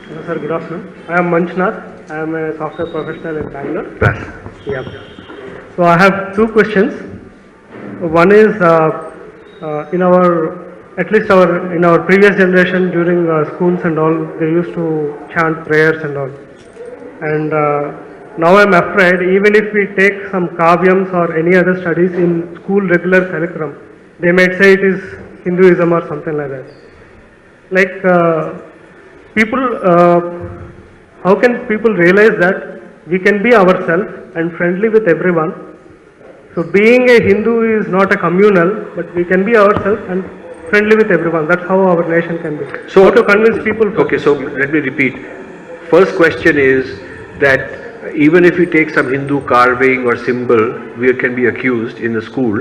Hello, sir. Good afternoon. I am Manchnath. I am a software professional in Bangalore. Yeah. So I have two questions. One is in our, at least our in our previous generation during schools and all, they used to chant prayers and all. And now I'm afraid even if we take some kavyams or any other studies in school regular curriculum, they might say it is Hinduism or something like that. Like people, how can people realize that we can be ourselves and friendly with everyone? So being a Hindu is not a communal, but we can be ourselves and friendly with everyone. That's how our nation can be. So how to convince people? Okay, so let me repeat. First question is that even if we take some Hindu carving or symbol, we can be accused in the school.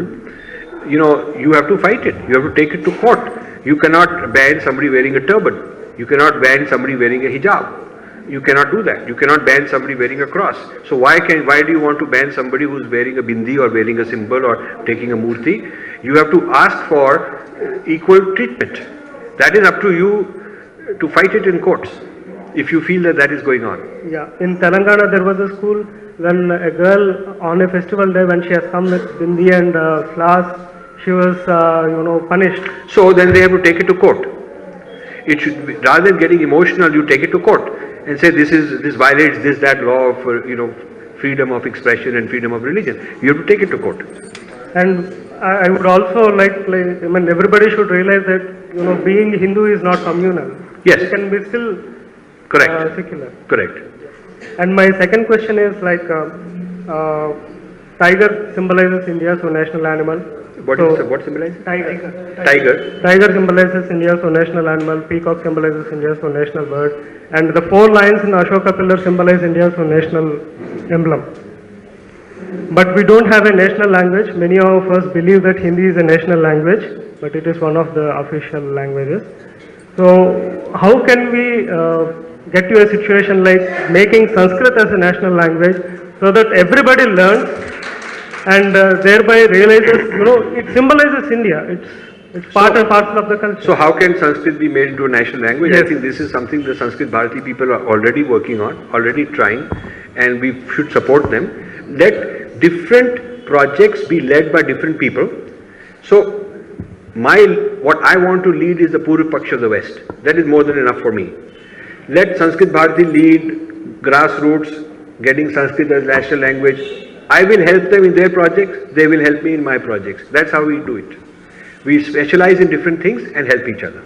You know, you have to fight it. You have to take it to court. You cannot ban somebody wearing a turban. You cannot ban somebody wearing a hijab. You cannot do that. You cannot ban somebody wearing a cross. So why do you want to ban somebody who is wearing a bindi or wearing a symbol or taking a murti? You have to ask for equal treatment. That is up to you to fight it in courts if you feel that that is going on. Yeah, in Telangana there was a school when a girl on a festival day when she has come with bindi and flowers, she was punished. So then they have to take it to court. It should be, rather than getting emotional, you take it to court and say this violates that law of freedom of expression and freedom of religion. You have to take it to court. And I would also everybody should realize that being Hindu is not communal. Yes. You can be still Correct. secular. Correct. And my second question is tiger symbolizes India's national animal. What symbolizes? Tiger. Tiger symbolizes India's national animal. Peacock symbolizes India's national bird. And the 4 lions in Ashoka pillar symbolize India's national emblem. But we don't have a national language. Many of us believe that Hindi is a national language, but it is one of the official languages. So how can we get to a situation like making Sanskrit as a national language so that everybody learns and thereby realizes, it symbolizes India. It's part and parcel of the culture. So how can Sanskrit be made into a national language? Yes. I think this is something the Sanskrit Bharati people are already working on, already trying, and we should support them. Let different projects be led by different people. So what I want to lead is the Purva Paksha of the West. That is more than enough for me. Let Sanskrit Bharati lead grassroots, getting Sanskrit as national language. I will help them in their projects, they will help me in my projects. That's how we do it. We specialize in different things and help each other.